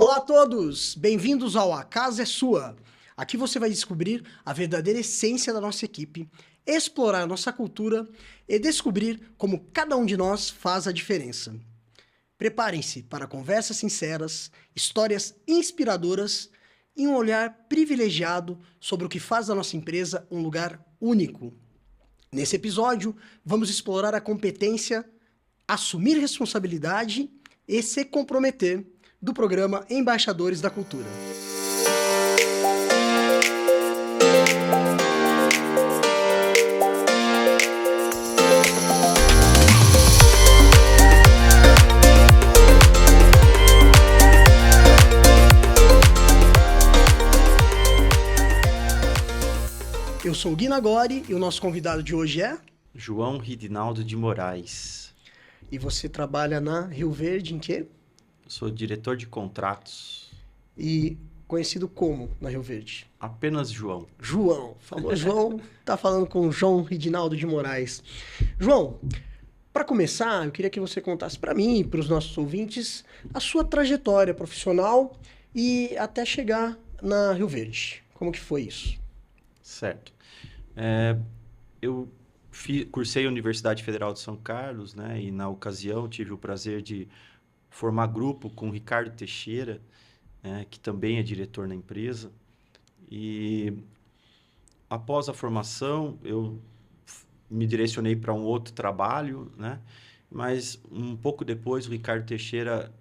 Olá a todos! Bem-vindos ao A Casa é Sua. Aqui você vai descobrir a verdadeira essência da nossa equipe, explorar a nossa cultura e descobrir como cada um de nós faz a diferença. Preparem-se para conversas sinceras, histórias inspiradoras e um olhar privilegiado sobre o que faz da nossa empresa um lugar único. Nesse episódio, vamos explorar a competência, assumir responsabilidade e se comprometer do programa Embaixadores da Cultura. Eu sou o Gui Nagori e o nosso convidado de hoje é... João Ridinaldo de Moraes. E você trabalha na Rio Verde em quê? Sou diretor de contratos. E conhecido como na Rio Verde? Apenas João. João. Falou João, tá falando com o João Ridinaldo de Moraes. João, para começar, eu queria que você contasse para mim e para os nossos ouvintes a sua trajetória profissional e até chegar na Rio Verde. Como que foi isso? Certo. Eu cursei a Universidade Federal de São Carlos, né? E na ocasião tive o prazer de formar grupo com o Ricardo Teixeira, que também é diretor na empresa. E após a formação, eu me direcionei para um outro trabalho, né? Mas um pouco depois, o Ricardo Teixeira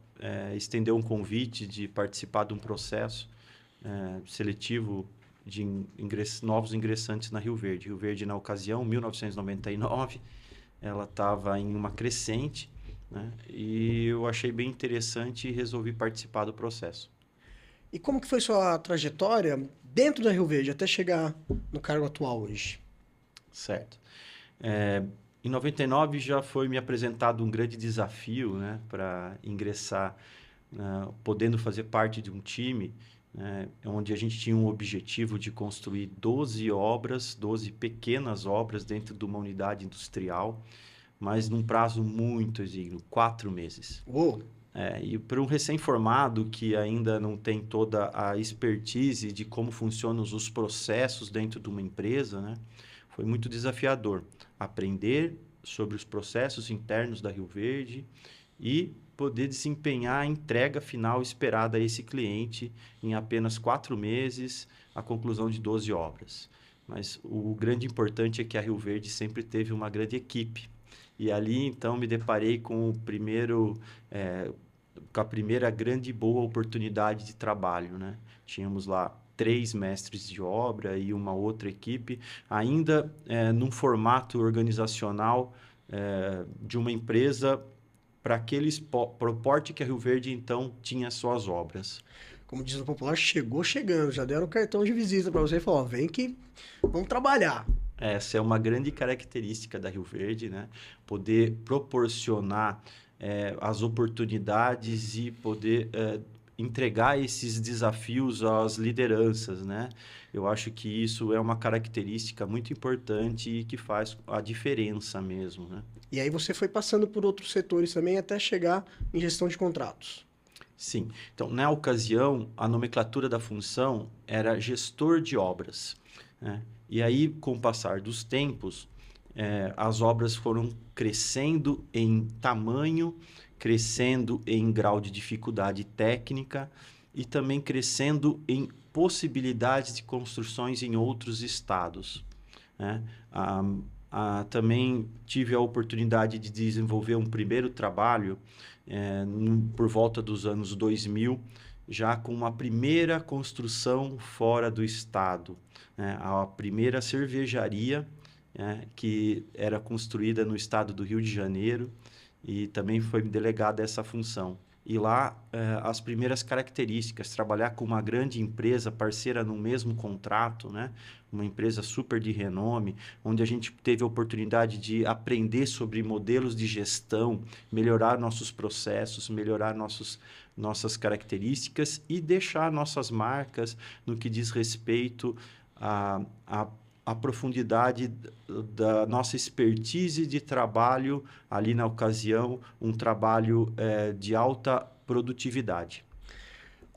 estendeu um convite de participar de um processo seletivo de novos ingressantes na Rio Verde. Rio Verde, na ocasião, 1999, ela estava em uma crescente, né? E eu achei bem interessante e resolvi participar do processo. E como que foi sua trajetória dentro da Rio Verde até chegar no cargo atual hoje? Certo. Em 99 já foi me apresentado um grande desafio, né, para ingressar, podendo fazer parte de um time, onde a gente tinha um objetivo de construir 12 obras, 12 pequenas obras dentro de uma unidade industrial, mas num prazo muito exíguo, 4 meses. Uou! E para um recém-formado que ainda não tem toda a expertise de como funcionam os processos dentro de uma empresa, né, foi muito desafiador aprender sobre os processos internos da Rio Verde e poder desempenhar a entrega final esperada a esse cliente em apenas 4 meses, a conclusão de 12 obras. Mas o grande importante é que a Rio Verde sempre teve uma grande equipe. E ali, então, me deparei com com a primeira grande e boa oportunidade de trabalho, né? Tínhamos lá 3 mestres de obra e uma outra equipe, ainda num formato organizacional de uma empresa para aquele porte que a Rio Verde, então, tinha suas obras. Como diz o popular, chegou chegando, já deram o cartão de visita para você e falou, vem que vamos trabalhar. Essa é uma grande característica da Rio Verde, né? Poder proporcionar as oportunidades e poder entregar esses desafios às lideranças, né? Eu acho que isso é uma característica muito importante e que faz a diferença mesmo, né? E aí você foi passando por outros setores também até chegar em gestão de contratos. Sim. Então, na ocasião, a nomenclatura da função era gestor de obras, né? E aí, com o passar dos tempos, as obras foram crescendo em tamanho, crescendo em grau de dificuldade técnica e também crescendo em possibilidades de construções em outros estados, né? Também tive a oportunidade de desenvolver um primeiro trabalho por volta dos anos 2000, já com uma primeira construção fora do estado, né? A primeira cervejaria que era construída no estado do Rio de Janeiro e também foi delegada essa função. E lá, as primeiras características, trabalhar com uma grande empresa parceira no mesmo contrato, né? Uma empresa super de renome, onde a gente teve a oportunidade de aprender sobre modelos de gestão, melhorar nossos processos, melhorar nossas características e deixar nossas marcas no que diz respeito a profundidade da nossa expertise de trabalho ali na ocasião, um trabalho de alta produtividade.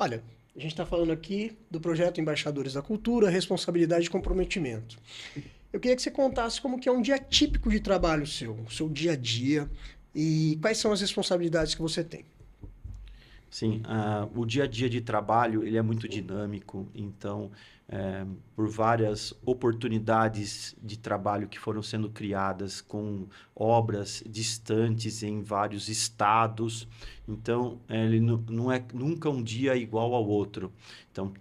Olha, a gente está falando aqui do projeto Embaixadores da Cultura, Responsabilidade e Comprometimento. Eu queria que você contasse como que é um dia típico de trabalho seu, o seu dia a dia, e quais são as responsabilidades que você tem. Sim, o dia a dia de trabalho ele é muito dinâmico, então, por várias oportunidades de trabalho que foram sendo criadas com obras distantes em vários estados, então ele não é nunca um dia igual ao outro. Então,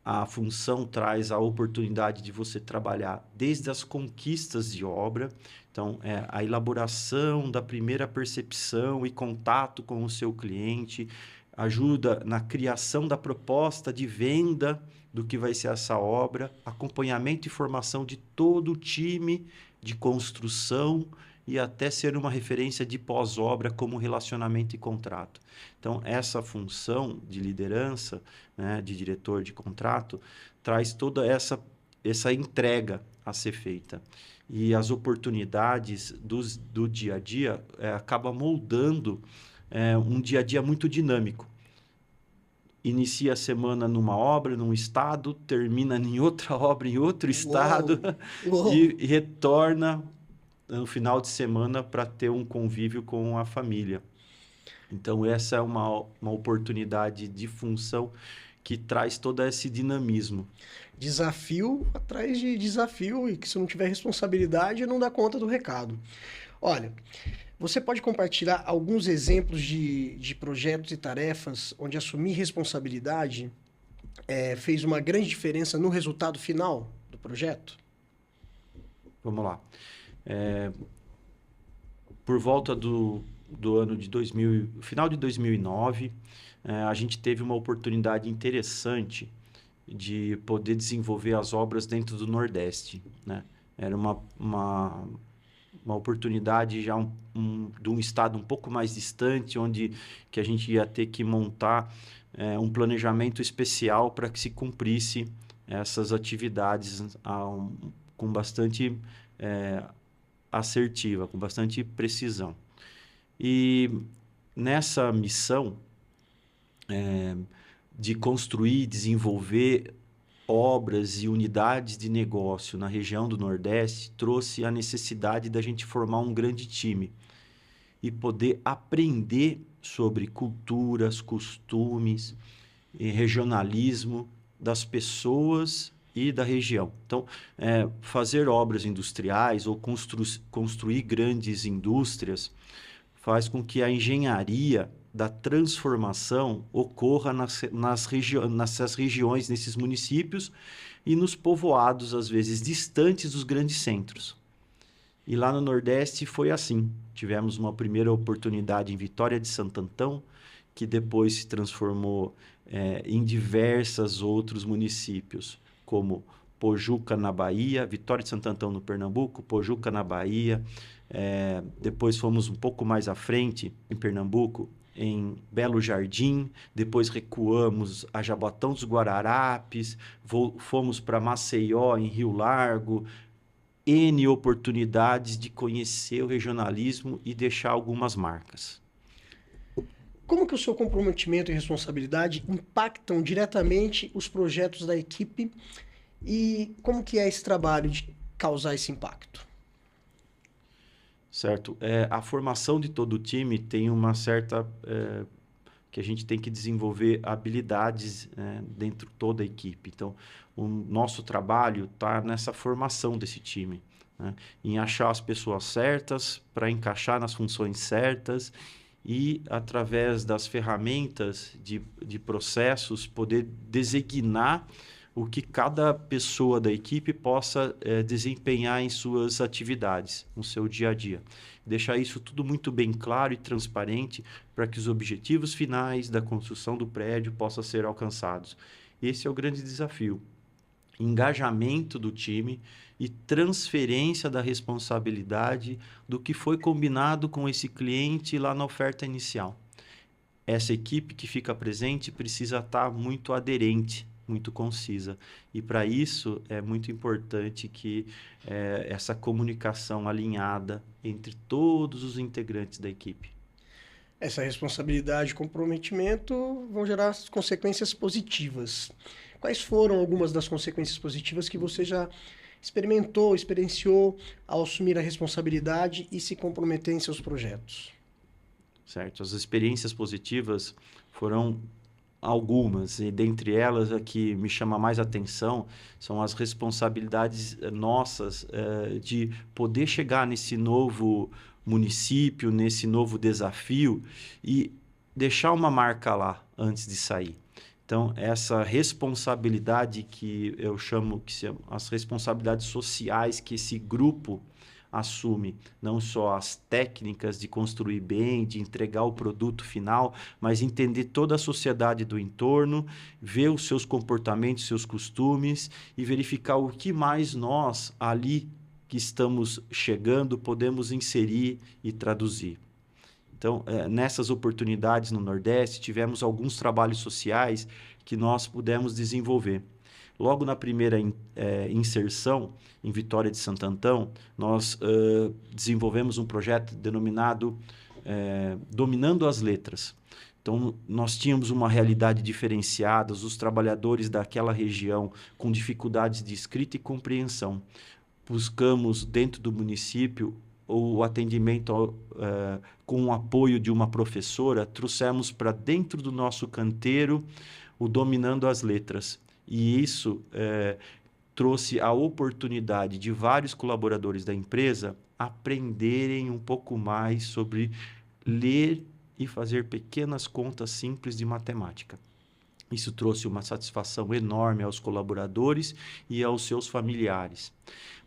a função traz a oportunidade de você trabalhar desde as conquistas de obra, então, a elaboração da primeira percepção e contato com o seu cliente, ajuda na criação da proposta de venda do que vai ser essa obra, acompanhamento e formação de todo o time de construção e até ser uma referência de pós-obra como relacionamento e contrato. Então, essa função de liderança, né, de diretor de contrato, traz toda essa entrega a ser feita. E as oportunidades do dia a dia acaba moldando um dia a dia muito dinâmico. Inicia a semana numa obra, num estado, termina em outra obra, em outro estado, Uou, uou. e retorna no final de semana para ter um convívio com a família. Então, essa é uma oportunidade de função que traz todo esse dinamismo. Desafio atrás de desafio, e que se não tiver responsabilidade, não dá conta do recado. Olha, você pode compartilhar alguns exemplos de projetos e tarefas onde assumir responsabilidade fez uma grande diferença no resultado final do projeto? Vamos lá. Por volta do ano de 2000, final de 2009, a gente teve uma oportunidade interessante de poder desenvolver as obras dentro do Nordeste, né? Era uma oportunidade já de um estado um pouco mais distante, onde que a gente ia ter que montar um planejamento especial para que se cumprisse essas atividades com bastante assertiva, com bastante precisão. E nessa missão de construir e desenvolver obras e unidades de negócio na região do Nordeste, trouxe a necessidade da gente formar um grande time e poder aprender sobre culturas, costumes e regionalismo das pessoas e da região. Então, fazer obras industriais ou construir grandes indústrias faz com que a engenharia da transformação ocorra nessas regiões, nesses municípios e nos povoados, às vezes, distantes dos grandes centros. E lá no Nordeste foi assim. Tivemos uma primeira oportunidade em Vitória de Santo Antão, que depois se transformou em diversos outros municípios, como Pojuca, na Bahia, Vitória de Santo Antão, no Pernambuco, Pojuca, na Bahia. Depois fomos um pouco mais à frente, em Pernambuco, em Belo Jardim, depois recuamos a Jaboatão dos Guararapes, fomos para Maceió, em Rio Largo, N oportunidades de conhecer o regionalismo e deixar algumas marcas. Como que o seu comprometimento e responsabilidade impactam diretamente os projetos da equipe e como que é esse trabalho de causar esse impacto? Certo. A formação de todo o time tem uma certa... que a gente tem que desenvolver habilidades dentro de toda a equipe. Então, o nosso trabalho está nessa formação desse time, né? Em achar as pessoas certas para encaixar nas funções certas e, através das ferramentas de processos, poder designar o que cada pessoa da equipe possa desempenhar em suas atividades, no seu dia a dia. Deixar isso tudo muito bem claro e transparente para que os objetivos finais da construção do prédio possam ser alcançados. Esse é o grande desafio. Engajamento do time e transferência da responsabilidade do que foi combinado com esse cliente lá na oferta inicial. Essa equipe que fica presente precisa estar muito aderente, muito concisa. E para isso é muito importante que essa comunicação alinhada entre todos os integrantes da equipe. Essa responsabilidade e comprometimento vão gerar consequências positivas. Quais foram algumas das consequências positivas que você já experimentou, experienciou ao assumir a responsabilidade e se comprometer em seus projetos? Certo? As experiências positivas foram algumas, e dentre elas a que me chama mais atenção são as responsabilidades nossas de poder chegar nesse novo município, nesse novo desafio e deixar uma marca lá antes de sair. Então, essa responsabilidade que eu chamo que são as responsabilidades sociais que esse grupo assume, não só as técnicas de construir bem, de entregar o produto final, mas entender toda a sociedade do entorno, ver os seus comportamentos, seus costumes e verificar o que mais nós ali que estamos chegando podemos inserir e traduzir. Então, nessas oportunidades no Nordeste, tivemos alguns trabalhos sociais que nós pudemos desenvolver. Logo na primeira inserção, em Vitória de Santo Antão, nós desenvolvemos um projeto denominado Dominando as Letras. Então, nós tínhamos uma realidade diferenciada, os trabalhadores daquela região com dificuldades de escrita e compreensão. Buscamos, dentro do município, o atendimento com o apoio de uma professora, trouxemos para dentro do nosso canteiro o Dominando as Letras. E isso trouxe a oportunidade de vários colaboradores da empresa aprenderem um pouco mais sobre ler e fazer pequenas contas simples de matemática. Isso trouxe uma satisfação enorme aos colaboradores e aos seus familiares.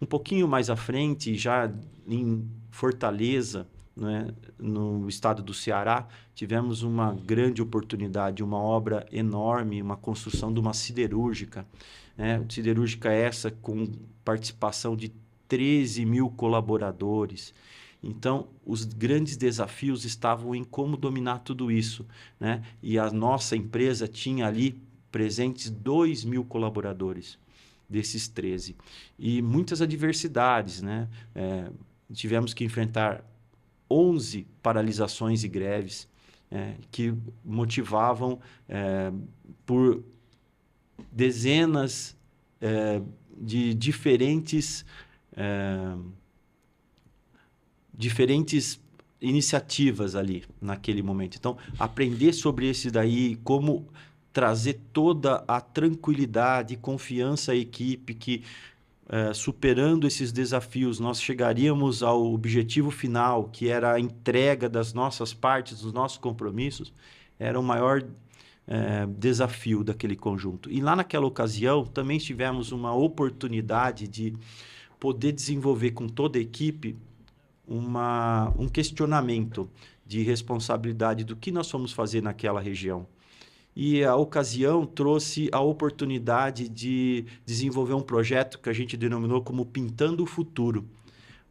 Um pouquinho mais à frente, já em Fortaleza, né, no estado do Ceará, tivemos uma grande oportunidade, uma obra enorme, uma construção de uma siderúrgica. Siderúrgica essa com participação de 13 mil colaboradores. Então, os grandes desafios estavam em como dominar tudo isso, né? E a nossa empresa tinha ali presentes 2 mil colaboradores desses 13. E muitas adversidades, né? Tivemos que enfrentar 11 paralisações e greves que motivavam por dezenas de diferentes iniciativas ali naquele momento. Então, aprender sobre esse daí, como trazer toda a tranquilidade e confiança à equipe que, superando esses desafios, nós chegaríamos ao objetivo final, que era a entrega das nossas partes, dos nossos compromissos, era o maior desafio daquele conjunto. E lá naquela ocasião, também tivemos uma oportunidade de poder desenvolver com toda a equipe um questionamento de responsabilidade do que nós fomos fazer naquela região. E a ocasião trouxe a oportunidade de desenvolver um projeto que a gente denominou como Pintando o Futuro.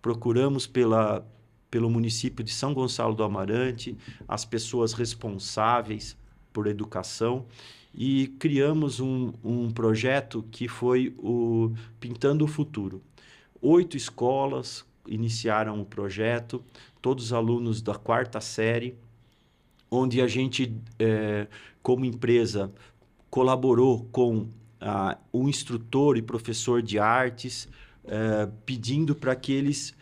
Procuramos pelo município de São Gonçalo do Amarante, as pessoas responsáveis por educação, e criamos um projeto que foi o Pintando o Futuro. 8 escolas iniciaram o projeto, todos os alunos da 4ª série, onde a gente, como empresa, colaborou com o instrutor e professor de artes, pedindo para que eles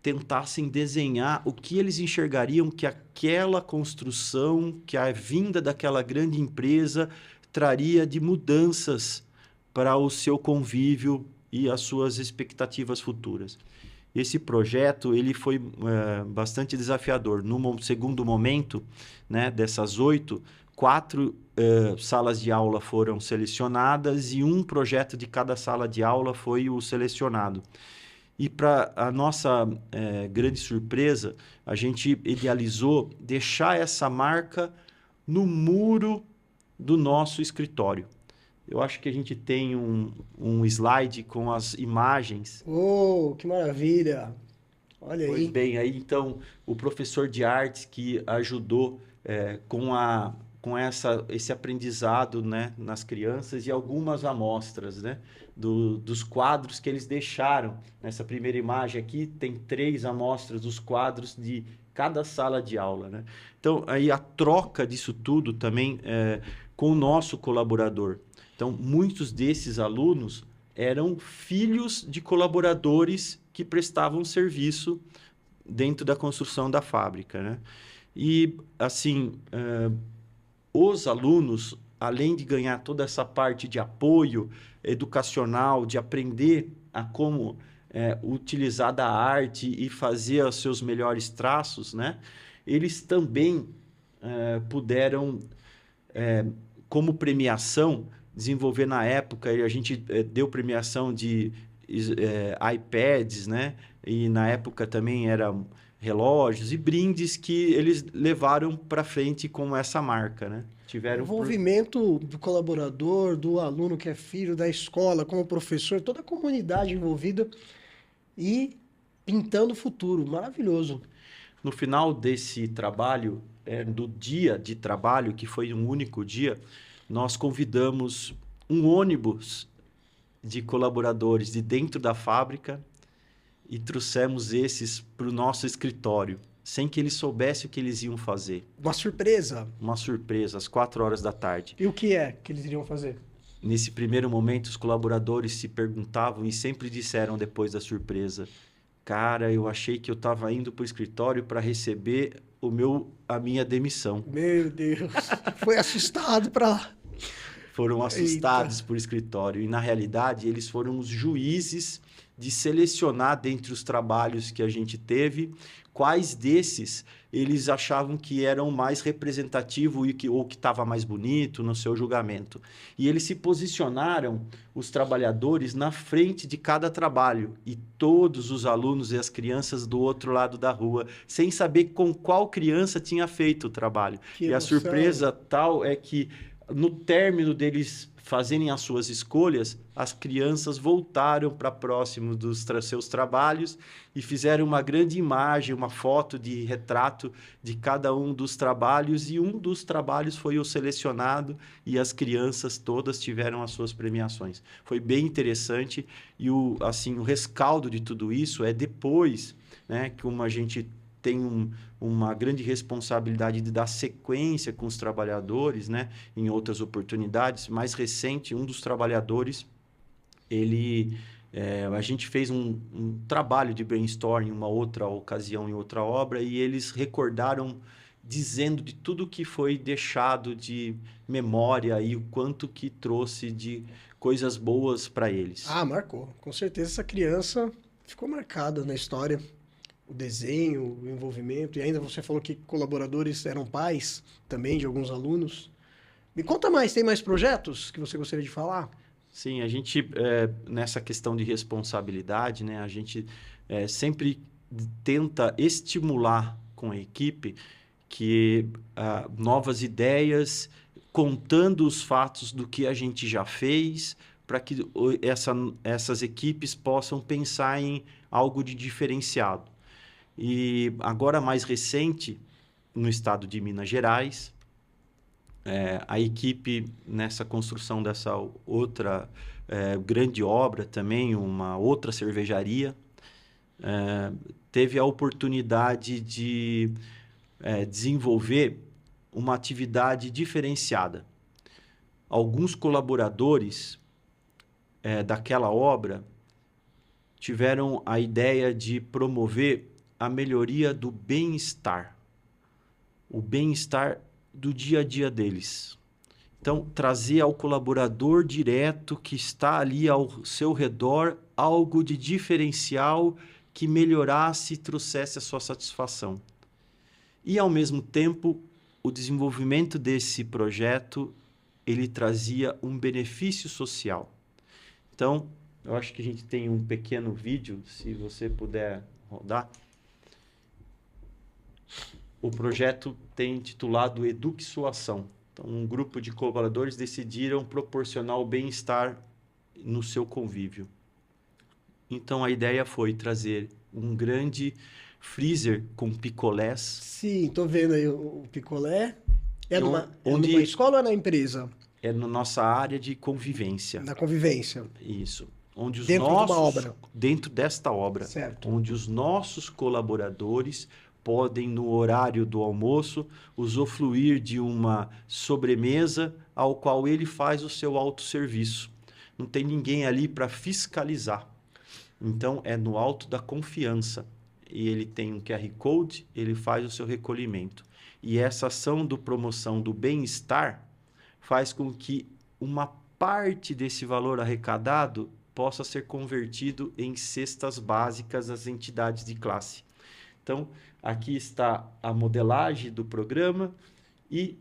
tentassem desenhar o que eles enxergariam que aquela construção, que a vinda daquela grande empresa traria de mudanças para o seu convívio e as suas expectativas futuras. Esse projeto ele foi bastante desafiador. No segundo momento, né, dessas 8, 4 salas de aula foram selecionadas e um projeto de cada sala de aula foi o selecionado. E para a nossa grande surpresa, a gente idealizou deixar essa marca no muro do nosso escritório. Eu acho que a gente tem um slide com as imagens. Oh, que maravilha! Olha aí. Pois bem, aí então o professor de artes que ajudou com esse aprendizado, né, nas crianças e algumas amostras, né, dos quadros que eles deixaram. Nessa primeira imagem aqui tem 3 amostras dos quadros de cada sala de aula, né? Então, aí a troca disso tudo também com o nosso colaborador. Então, muitos desses alunos eram filhos de colaboradores que prestavam serviço dentro da construção da fábrica, né? E, assim, os alunos, além de ganhar toda essa parte de apoio educacional, de aprender a como utilizar da arte e fazer os seus melhores traços, né? Eles também puderam, como premiação, desenvolver na época, e a gente deu premiação de iPads, né? E na época também eram relógios e brindes que eles levaram para frente com essa marca, né? O envolvimento do colaborador, do aluno que é filho da escola, como professor, toda a comunidade envolvida e pintando o futuro. Maravilhoso. No final desse trabalho, do dia de trabalho, que foi um único dia, nós convidamos um ônibus de colaboradores de dentro da fábrica e trouxemos esses para o nosso escritório, sem que eles soubessem o que eles iam fazer. Uma surpresa. Uma surpresa, às 4 horas da tarde. E o que é que eles iriam fazer? Nesse primeiro momento, os colaboradores se perguntavam e sempre disseram depois da surpresa: cara, eu achei que eu estava indo para o escritório para receber a minha demissão. Meu Deus, foi assustado para lá. Foram assustados por escritório. E, na realidade, eles foram os juízes de selecionar dentre os trabalhos que a gente teve, quais desses eles achavam que eram mais representativos ou que estava mais bonito no seu julgamento. E eles se posicionaram, os trabalhadores, na frente de cada trabalho. E todos os alunos e as crianças do outro lado da rua, sem saber com qual criança tinha feito o trabalho. E a surpresa tal é que, no término deles fazerem as suas escolhas, as crianças voltaram para próximo dos seus trabalhos e fizeram uma grande imagem, uma foto de retrato de cada um dos trabalhos, e um dos trabalhos foi o selecionado e as crianças todas tiveram as suas premiações. Foi bem interessante e o rescaldo de tudo isso é depois, né, que a gente tem uma grande responsabilidade de dar sequência com os trabalhadores, né? Em outras oportunidades. Mais recente, um dos trabalhadores, a gente fez um trabalho de brainstorming em uma outra ocasião, em outra obra, e eles recordaram dizendo de tudo que foi deixado de memória e o quanto que trouxe de coisas boas para eles. Ah, marcou. Com certeza essa criança ficou marcada na história. O desenho, o envolvimento, e ainda você falou que colaboradores eram pais também de alguns alunos. Me conta mais, tem mais projetos que você gostaria de falar? Sim, a gente, nessa questão de responsabilidade, né, a gente sempre tenta estimular com a equipe que novas ideias, contando os fatos do que a gente já fez, para que essas equipes possam pensar em algo de diferenciado. E agora, mais recente, no estado de Minas Gerais, a equipe, nessa construção dessa outra grande obra também, uma outra cervejaria, teve a oportunidade de desenvolver uma atividade diferenciada. Alguns colaboradores daquela obra tiveram a ideia de promover a melhoria do bem-estar, o bem-estar do dia a dia deles. Então, trazer ao colaborador direto que está ali ao seu redor algo de diferencial que melhorasse e trouxesse a sua satisfação. E, ao mesmo tempo, o desenvolvimento desse projeto, ele trazia um benefício social. Então, eu acho que a gente tem um pequeno vídeo, se você puder rodar. O projeto tem intitulado Eduque Sua Ação. Então, um grupo de colaboradores decidiram proporcionar o bem-estar no seu convívio. Então, a ideia foi trazer um grande freezer com picolés. Sim, estou vendo aí o picolé. Numa escola ou é na empresa? É na nossa área de convivência. Na convivência. Isso. Onde os dentro de uma obra. Dentro desta obra. Certo. Onde os nossos colaboradores podem, no horário do almoço, usufruir de uma sobremesa ao qual ele faz o seu autosserviço. Não tem ninguém ali para fiscalizar. Então, é no alto da confiança. E ele tem um QR Code, ele faz o seu recolhimento. E essa ação de promoção do bem-estar faz com que uma parte desse valor arrecadado possa ser convertido em cestas básicas às entidades de classe. Então, aqui está a modelagem do programa e,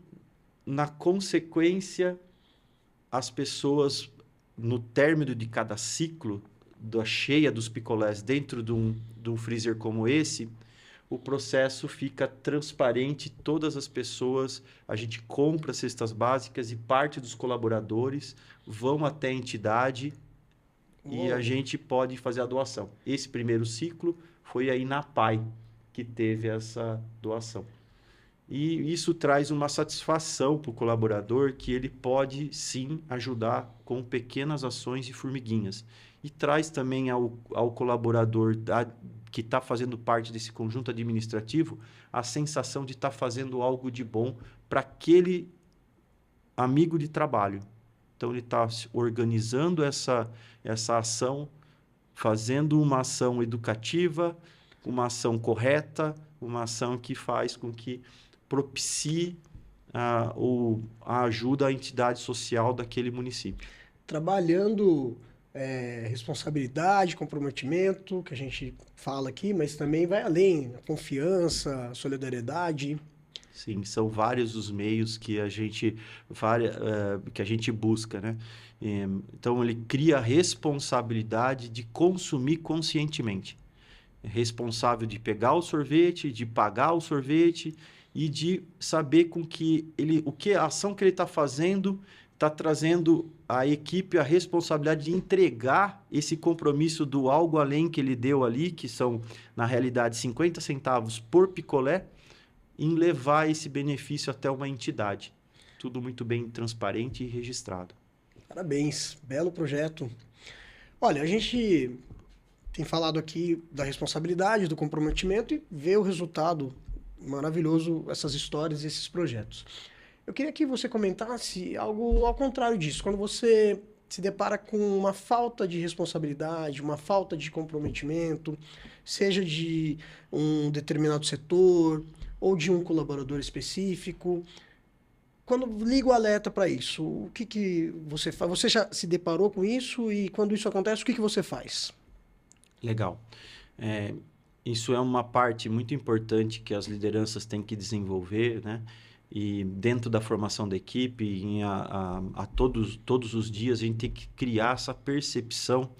na consequência, as pessoas, no término de cada ciclo, da cheia dos picolés dentro de um freezer como esse, o processo fica transparente, todas as pessoas, a gente compra cestas básicas e parte dos colaboradores vão até a entidade e a gente pode fazer a doação. Esse primeiro ciclo foi aí na PAI que teve essa doação. E isso traz uma satisfação para o colaborador que ele pode, sim, ajudar com pequenas ações e formiguinhas. E traz também ao colaborador que está fazendo parte desse conjunto administrativo a sensação de estar fazendo algo de bom para aquele amigo de trabalho. Então, ele está organizando essa ação, fazendo uma ação educativa, uma ação correta, uma ação que faz com que propicie a ajuda à entidade social daquele município. Trabalhando responsabilidade, comprometimento, que a gente fala aqui, mas também vai além, a confiança, a solidariedade. Sim, são vários os meios que a gente busca, né? Então, ele cria a responsabilidade de consumir conscientemente. É responsável de pegar o sorvete, de pagar o sorvete e de saber com que a ação que ele está fazendo está trazendo à equipe a responsabilidade de entregar esse compromisso do algo além que ele deu ali, que são, na realidade, 50 centavos por picolé, em levar esse benefício até uma entidade. Tudo muito bem transparente e registrado. Parabéns, belo projeto. Olha, a gente tem falado aqui da responsabilidade, do comprometimento e vê o resultado maravilhoso, essas histórias e esses projetos. Eu queria que você comentasse algo ao contrário disso. Quando você se depara com uma falta de responsabilidade, uma falta de comprometimento, seja de um determinado setor ou de um colaborador específico, quando liga o alerta para isso, o que você faz? Você já se deparou com isso e quando isso acontece, o que você faz? Legal. Isso é uma parte muito importante que as lideranças têm que desenvolver, né? E dentro da formação da equipe, todos os dias, a gente tem que criar essa percepção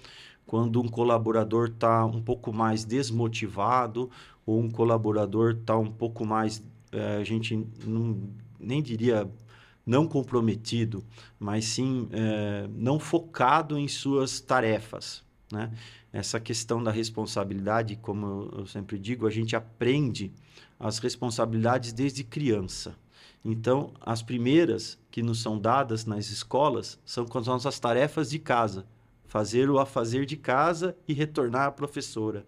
quando um colaborador está um pouco mais desmotivado ou um colaborador está um pouco mais, a gente nem diria não comprometido, mas sim não focado em suas tarefas, né? Essa questão da responsabilidade, como eu sempre digo, a gente aprende as responsabilidades desde criança. Então, as primeiras que nos são dadas nas escolas são com as nossas tarefas de casa. Fazer o afazer de casa e retornar à professora.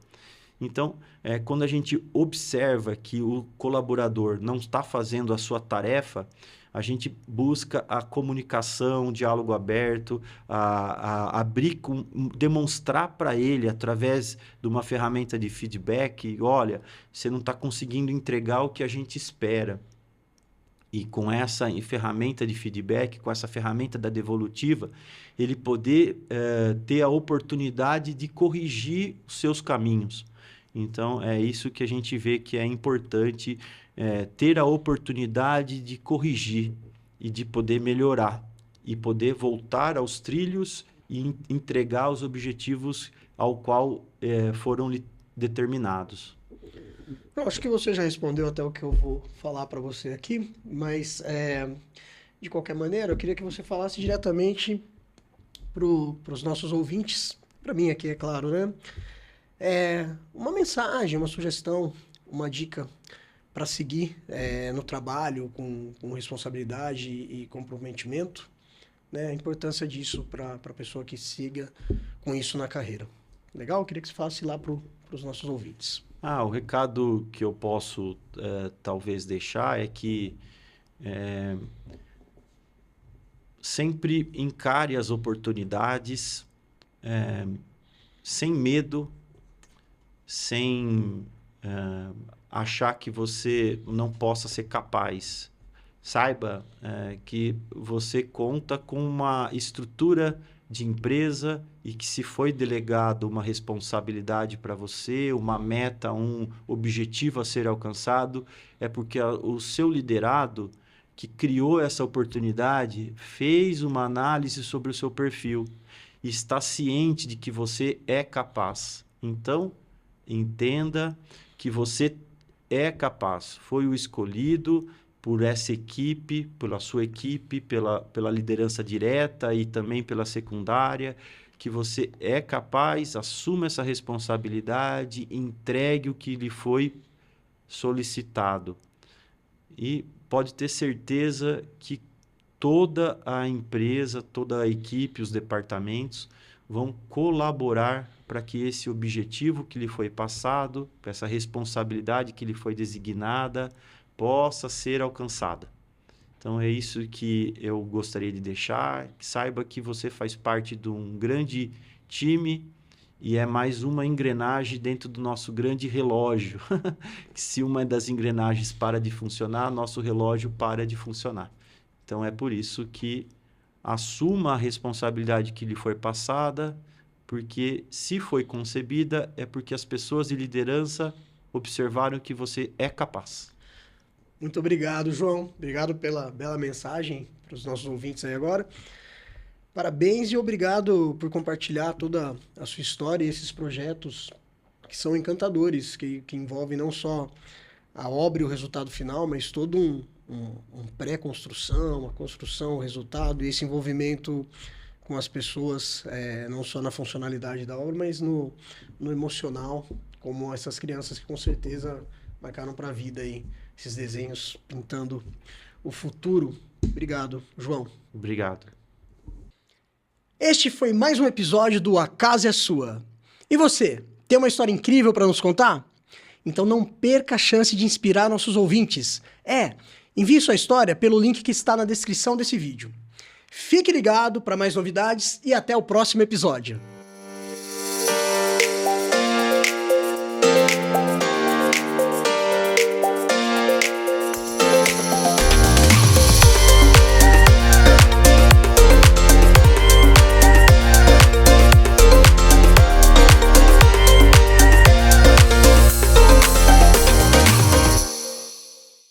Então, quando a gente observa que o colaborador não está fazendo a sua tarefa, a gente busca a comunicação, o diálogo aberto, demonstrar para ele, através de uma ferramenta de feedback, olha, você não está conseguindo entregar o que a gente espera. E com essa ferramenta de feedback, com essa ferramenta da devolutiva, ele poder ter a oportunidade de corrigir os seus caminhos. Então, é isso que a gente vê que é importante, ter a oportunidade de corrigir e de poder melhorar. E poder voltar aos trilhos e entregar os objetivos ao qual foram determinados. Eu acho que você já respondeu até o que eu vou falar para você aqui, mas de qualquer maneira, eu queria que você falasse diretamente para os nossos ouvintes, para mim aqui, é claro, né? Uma mensagem, uma sugestão, uma dica para seguir no trabalho com responsabilidade e comprometimento, né? A importância disso para a pessoa que siga com isso na carreira. Legal? Eu queria que você falasse lá para os nossos ouvintes. O recado que eu posso talvez deixar é que sempre encare as oportunidades sem medo, sem achar que você não possa ser capaz. Saiba que você conta com uma estrutura de empresa e que se foi delegado uma responsabilidade para você, uma meta, um objetivo a ser alcançado, é porque o seu liderado que criou essa oportunidade fez uma análise sobre o seu perfil e está ciente de que você é capaz. Então, entenda que você é capaz, foi o escolhido por essa equipe, pela sua equipe, pela liderança direta e também pela secundária, que você é capaz, assuma essa responsabilidade, entregue o que lhe foi solicitado. E pode ter certeza que toda a empresa, toda a equipe, os departamentos vão colaborar para que esse objetivo que lhe foi passado, essa responsabilidade que lhe foi designada, possa ser alcançada. Então é isso que eu gostaria de deixar. Saiba que você faz parte de um grande time e é mais uma engrenagem dentro do nosso grande relógio. Se uma das engrenagens para de funcionar, nosso relógio para de funcionar. Então é por isso que assuma a responsabilidade que lhe foi passada, porque se foi concebida é porque as pessoas de liderança observaram que você é capaz. Muito obrigado, João. Obrigado pela bela mensagem para os nossos ouvintes aí agora. Parabéns e obrigado por compartilhar toda a sua história e esses projetos que são encantadores, que envolvem não só a obra e o resultado final, mas todo um pré-construção, a construção, o resultado e esse envolvimento com as pessoas, não só na funcionalidade da obra, mas no emocional, como essas crianças que com certeza marcaram para a vida aí, esses desenhos pintando o futuro. Obrigado, João. Obrigado. Este foi mais um episódio do A Casa é Sua. E você, tem uma história incrível para nos contar? Então não perca a chance de inspirar nossos ouvintes. Envie sua história pelo link que está na descrição desse vídeo. Fique ligado para mais novidades e até o próximo episódio.